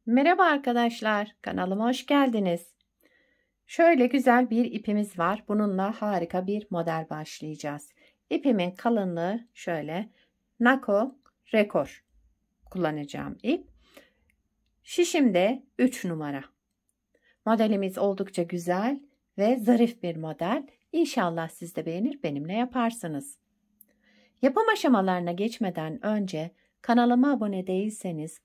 Merhaba arkadaşlar, kanalıma hoş geldiniz. Şöyle güzel bir ipimiz var. Bununla harika bir model başlayacağız. İpimin kalınlığı şöyle Nako Rekor kullanacağım ip. Şişim de 3 numara. Modelimiz oldukça güzel ve zarif bir model. İnşallah siz de beğenir, benimle yaparsınız. Yapım aşamalarına geçmeden önce kanalıma abone değilseniz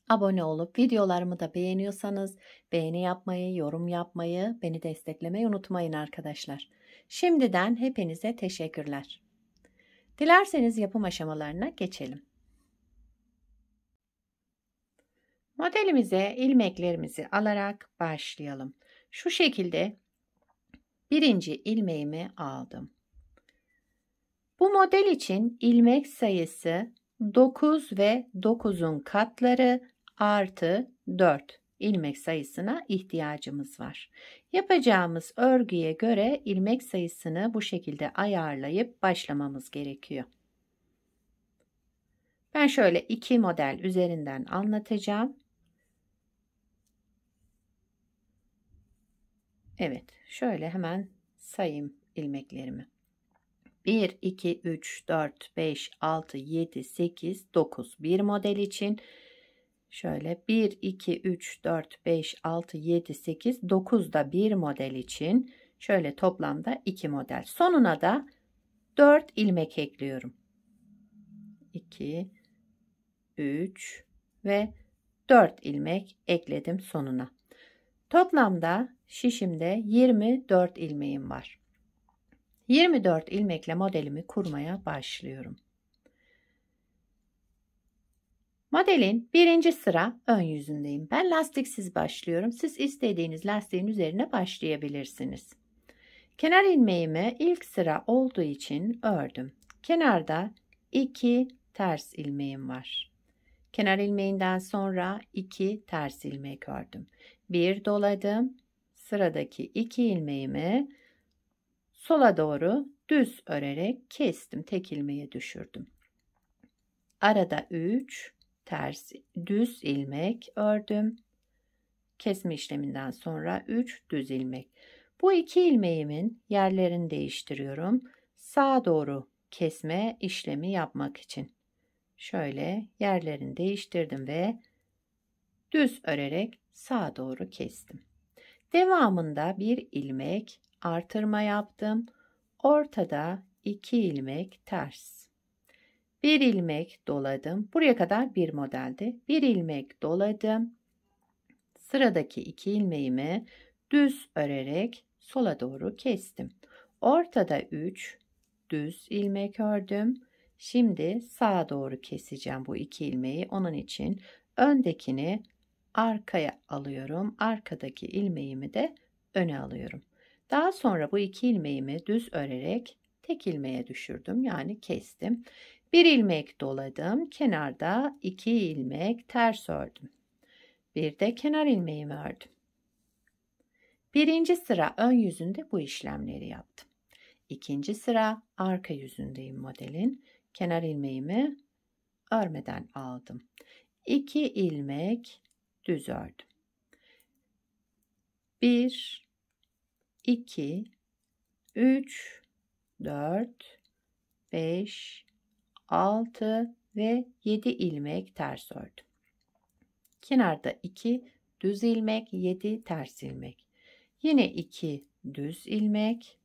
abone olup videolarımı da beğeniyorsanız beğeni yapmayı, yorum yapmayı, beni desteklemeyi unutmayın arkadaşlar. Şimdiden hepinize teşekkürler. Dilerseniz yapım aşamalarına geçelim. Modelimize ilmeklerimizi alarak başlayalım. Şu şekilde birinci ilmeğimi aldım. Bu model için ilmek sayısı 9 ve 9'un katları artı 4 ilmek sayısına ihtiyacımız var. Yapacağımız örgüye göre ilmek sayısını bu şekilde ayarlayıp başlamamız gerekiyor. Ben şöyle 2 model üzerinden anlatacağım. Evet, şöyle hemen sayayım ilmeklerimi. 1, 2, 3, 4, 5, 6, 7, 8, 9. Bir model için şöyle 1, 2, 3, 4, 5, 6, 7, 8, 9 da bir model için şöyle toplamda 2 model. Sonuna da 4 ilmek ekliyorum. 2, 3 ve 4 ilmek ekledim sonuna. Toplamda şişimde 24 ilmeğim var. 24 ilmekle modelimi kurmaya başlıyorum. Modelin birinci sıra ön yüzündeyim. Ben lastiksiz başlıyorum. Siz istediğiniz lastiğin üzerine başlayabilirsiniz. Kenar ilmeğimi ilk sıra olduğu için ördüm. Kenarda 2 ters ilmeğim var. Kenar ilmeğinden sonra 2 ters ilmek ördüm. Bir doladım. Sıradaki 2 ilmeğimi sola doğru düz örerek kestim. Tek ilmeğe düşürdüm. Arada 3 ters düz ilmek ördüm. Kesme işleminden sonra 3 düz ilmek. Bu 2 ilmeğimin yerlerini değiştiriyorum. Sağa doğru kesme işlemi yapmak için. Şöyle yerlerini değiştirdim ve düz örerek sağa doğru kestim. Devamında bir ilmek artırma yaptım. Ortada 2 ilmek ters. Bir ilmek doladım. Buraya kadar bir modeldi. Bir ilmek doladım. Sıradaki 2 ilmeğimi düz örerek sola doğru kestim. Ortada 3 düz ilmek ördüm. Şimdi sağa doğru keseceğim bu 2 ilmeği. Onun için öndekini arkaya alıyorum. Arkadaki ilmeğimi de öne alıyorum. Daha sonra bu 2 ilmeğimi düz örerek tek ilmeğe düşürdüm. Yani kestim. Bir ilmek doladım. Kenarda 2 ilmek ters ördüm. Bir de kenar ilmeğimi ördüm. Birinci sıra ön yüzünde bu işlemleri yaptım. İkinci sıra arka yüzündeyim modelin. Kenar ilmeğimi örmeden aldım. 2 ilmek düz ördüm. 1, 2, 3, 4, 5, 6 ve 7 ilmek ters ördüm. Kenarda 2 düz ilmek, 7 ters ilmek. Yine 2 düz ilmek.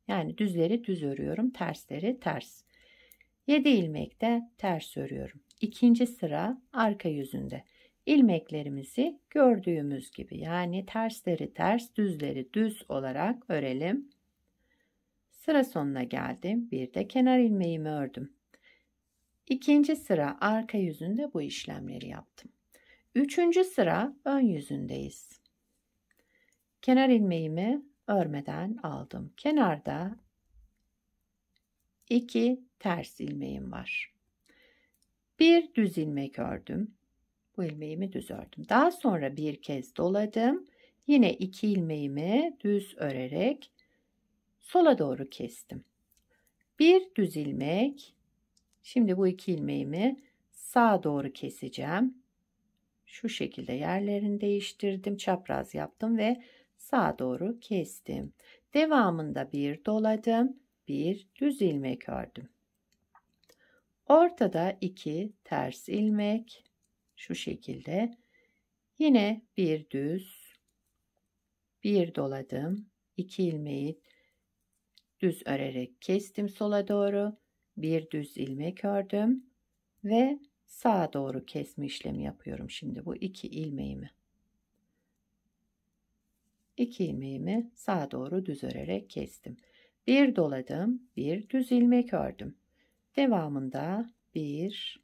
Yani düzleri düz örüyorum, tersleri ters. 7 ilmek de ters örüyorum. İkinci sıra arka yüzünde. İlmeklerimizi gördüğümüz gibi yani tersleri ters, düzleri düz olarak örelim. Sıra sonuna geldim. Bir de kenar ilmeğimi ördüm. İkinci sıra arka yüzünde bu işlemleri yaptım. Üçüncü sıra ön yüzündeyiz. Kenar ilmeğimi örmeden aldım. Kenarda 2 ters ilmeğim var. Bir düz ilmek ördüm. Bu ilmeğimi düz ördüm. Daha sonra bir kez doladım. Yine 2 ilmeğimi düz örerek sola doğru kestim. Bir düz ilmek. Şimdi bu 2 ilmeğimi sağa doğru keseceğim. Şu şekilde yerlerini değiştirdim. Çapraz yaptım ve sağa doğru kestim. Devamında bir doladım. Bir düz ilmek ördüm. Ortada 2 ters ilmek. Şu şekilde. Yine bir düz. Bir doladım. 2 ilmeği düz örerek kestim sola doğru. Bir düz ilmek ördüm ve sağa doğru kesme işlemi yapıyorum. Şimdi bu 2 ilmeğimi. 2 ilmeğimi sağa doğru düz örerek kestim. Bir doladım, bir düz ilmek ördüm. Devamında 1,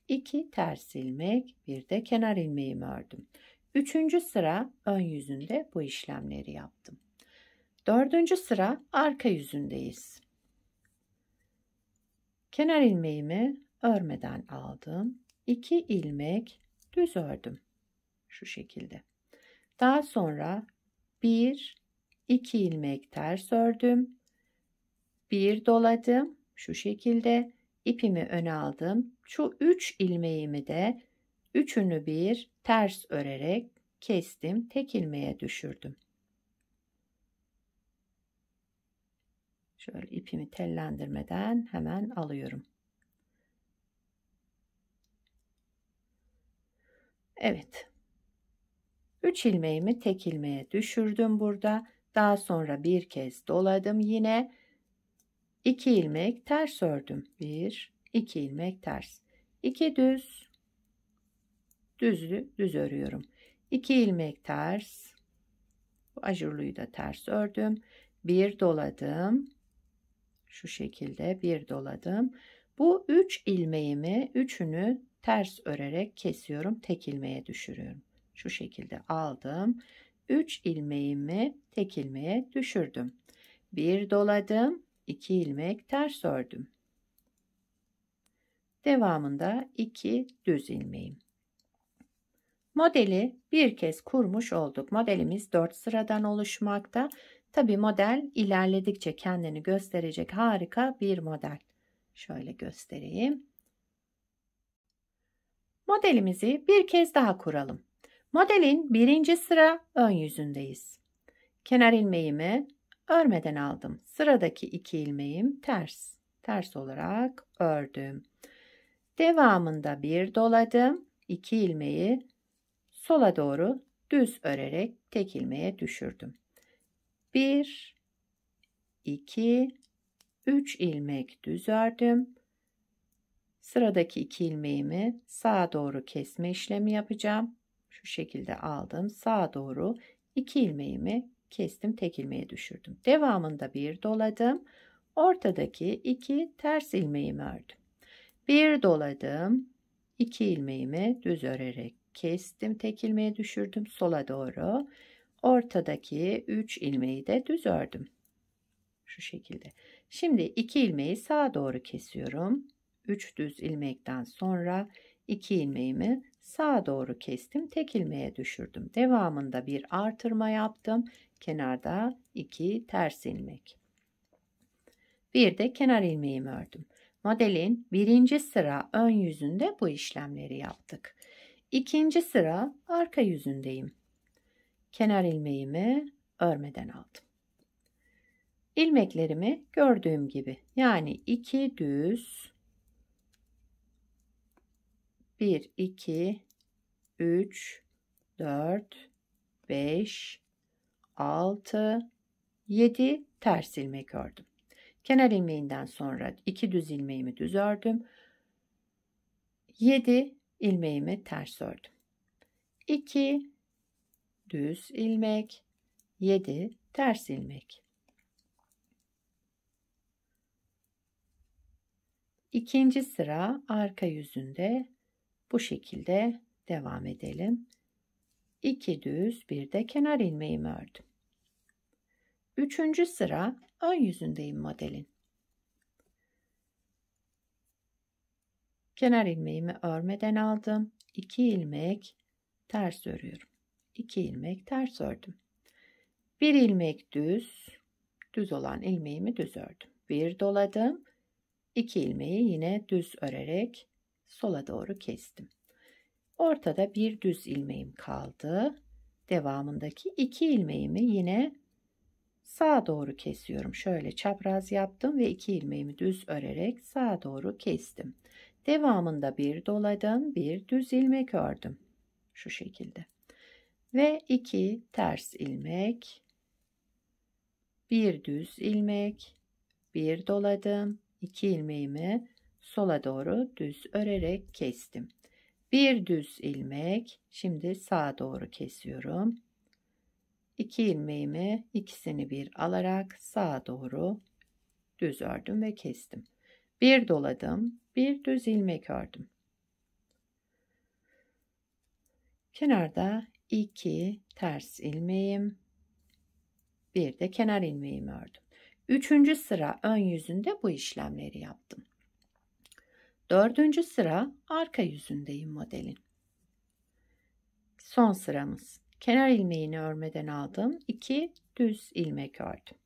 2 ters ilmek, bir de kenar ilmeğimi ördüm. 3. sıra ön yüzünde bu işlemleri yaptım. 4. sıra arka yüzündeyiz. Kenar ilmeğimi örmeden aldım. 2 ilmek düz ördüm. Şu şekilde. Daha sonra 1, 2 ilmek ters ördüm. Bir doladım. Şu şekilde ipimi öne aldım. Şu 3 ilmeğimi de üçünü bir ters örerek kestim. Tek ilmeğe düşürdüm. Şöyle ipimi tellendirmeden hemen alıyorum. Evet. 3 ilmeğimi tek ilmeğe düşürdüm burada. Daha sonra bir kez doladım. Yine 2 ilmek ters ördüm. 1, 2 ilmek ters. 2 düz, düz örüyorum. 2 ilmek ters. Bu ajurluyu da ters ördüm. Bir doladım. Şu şekilde bir doladım. Bu 3 ilmeğimi üçünü ters örerek kesiyorum. Tek ilmeğe düşürüyorum. Şu şekilde aldım. 3 ilmeğimi tek ilmeğe düşürdüm. Bir doladım. 2 ilmek ters ördüm. Devamında 2 düz ilmeğim. Modeli bir kez kurmuş olduk. Modelimiz 4 sıradan oluşmakta. Tabi model ilerledikçe kendini gösterecek harika bir model. Şöyle göstereyim. Modelimizi bir kez daha kuralım. Modelin 1. sıra ön yüzündeyiz. Kenar ilmeğimi örmeden aldım. Sıradaki 2 ilmeğim ters. Ters olarak ördüm. Devamında bir doladım. 2 ilmeği sola doğru düz örerek tek ilmeğe düşürdüm. 1, 2, 3 ilmek düz ördüm. Sıradaki 2 ilmeğimi sağa doğru kesme işlemi yapacağım. Şu şekilde aldım. Sağa doğru 2 ilmeğimi kestim. Tek ilmeğe düşürdüm. Devamında bir doladım. Ortadaki 2 ters ilmeğimi ördüm. Bir doladım. 2 ilmeğimi düz örerek kestim. Tek ilmeğe düşürdüm. Sola doğru. Ortadaki 3 ilmeği de düz ördüm. Şu şekilde. Şimdi 2 ilmeği sağa doğru kesiyorum. 3 düz ilmekten sonra 2 ilmeğimi sağa doğru kestim. Tek ilmeğe düşürdüm. Devamında bir artırma yaptım. Kenarda 2 ters ilmek. Bir de kenar ilmeğimi ördüm. Modelin 1. sıra ön yüzünde bu işlemleri yaptık. 2. sıra arka yüzündeyim. Kenar ilmeğimi örmeden aldım. İlmeklerimi gördüğüm gibi, yani 2 düz, 1, 2, 3, 4, 5, 6, 7 ters ilmek ördüm. Kenar ilmeğinden sonra 2 düz ilmeğimi düz ördüm. 7 ilmeğimi ters ördüm. 2 düz ilmek, 7 ters ilmek. İkinci sıra arka yüzünde bu şekilde devam edelim. 2 düz, bir de kenar ilmeğimi ördüm. 3. sıra ön yüzündeyim modelin. Kenar ilmeğimi örmeden aldım. 2 ilmek ters örüyorum. 2 ilmek ters ördüm. 1 ilmek düz olan ilmeğimi düz ördüm. Bir doladım. 2 ilmeği yine düz örerek sola doğru kestim. Ortada bir düz ilmeğim kaldı. Devamındaki 2 ilmeğimi yine sağa doğru kesiyorum. Şöyle çapraz yaptım ve 2 ilmeğimi düz örerek sağa doğru kestim. Devamında bir doladım, bir düz ilmek ördüm. Şu şekilde. Ve 2 ters ilmek, bir düz ilmek, bir doladım, 2 ilmeğimi sola doğru düz örerek kestim. Bir düz ilmek, şimdi sağa doğru kesiyorum. 2 ilmeğimi ikisini bir alarak sağa doğru düz ördüm ve kestim. Bir doladım, bir düz ilmek ördüm. Kenarda 2 ters ilmeğim, bir de kenar ilmeğimi ördüm. 3. sıra ön yüzünde bu işlemleri yaptım. 4. sıra arka yüzündeyim modelin. Son sıramız. Kenar ilmeğini örmeden aldım. 2 düz ilmek ördüm.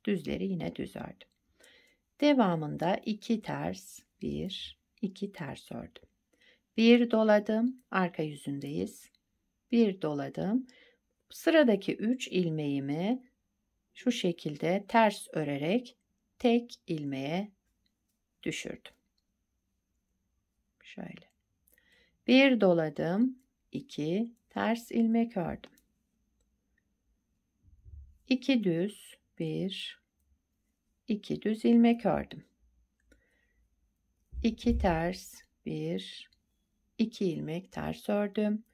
Düzleri yine düz ördüm. Devamında 2 ters, 1, 2 ters ördüm. Bir doladım, arka yüzündeyiz. Bir doladım. Sıradaki 3 ilmeğimi şu şekilde ters örerek tek ilmeğe düşürdüm. Şöyle. Bir doladım, 2 ters ilmek ördüm. 2 düz, 1, 2 düz ilmek ördüm. 2 ters, 1, 2 ilmek ters ördüm.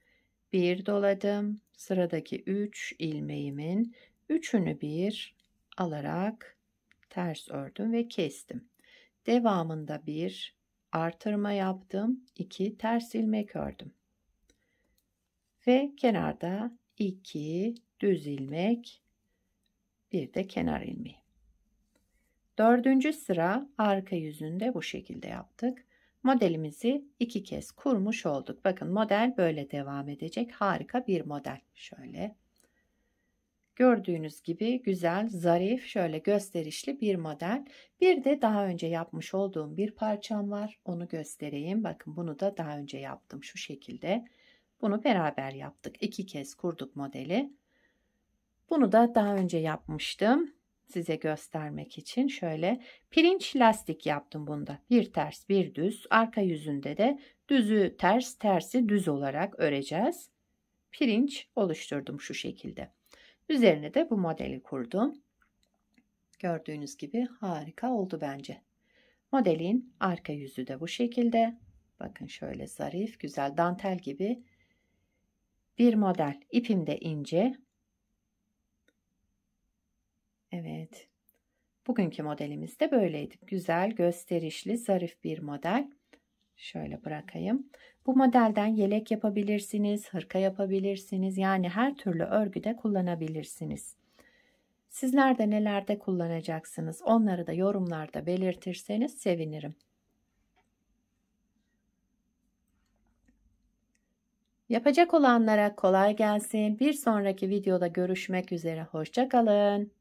Bir doladım. Sıradaki 3 ilmeğimin üçünü bir alarak ters ördüm ve kestim. Devamında bir artırma yaptım. 2 ters ilmek ördüm. Ve kenarda 2 düz ilmek, bir de kenar ilmeği. 4. sıra arka yüzünde bu şekilde yaptık. Modelimizi 2 kez kurmuş olduk. Bakın model böyle devam edecek. Harika bir model. Şöyle. Gördüğünüz gibi güzel, zarif, şöyle gösterişli bir model. Bir de daha önce yapmış olduğum bir parçam var. Onu göstereyim. Bakın bunu da daha önce yaptım şu şekilde. Bunu beraber yaptık. 2 kez kurduk modeli. Bunu da daha önce yapmıştım. Size göstermek için şöyle pirinç lastik yaptım bunda. Bir ters bir düz. Arka yüzünde de düzü ters tersi düz olarak öreceğiz. Pirinç oluşturdum şu şekilde. Üzerine de bu modeli kurdum. Gördüğünüz gibi harika oldu bence. Modelin arka yüzü de bu şekilde. Bakın şöyle zarif güzel dantel gibi bir model. İpim de ince. Evet. Bugünkü modelimiz de böyleydi. Güzel, gösterişli, zarif bir model. Şöyle bırakayım. Bu modelden yelek yapabilirsiniz, hırka yapabilirsiniz. Yani her türlü örgüde kullanabilirsiniz. Sizler de nelerde kullanacaksınız? Onları da yorumlarda belirtirseniz sevinirim. Yapacak olanlara kolay gelsin. Bir sonraki videoda görüşmek üzere. Hoşça kalın.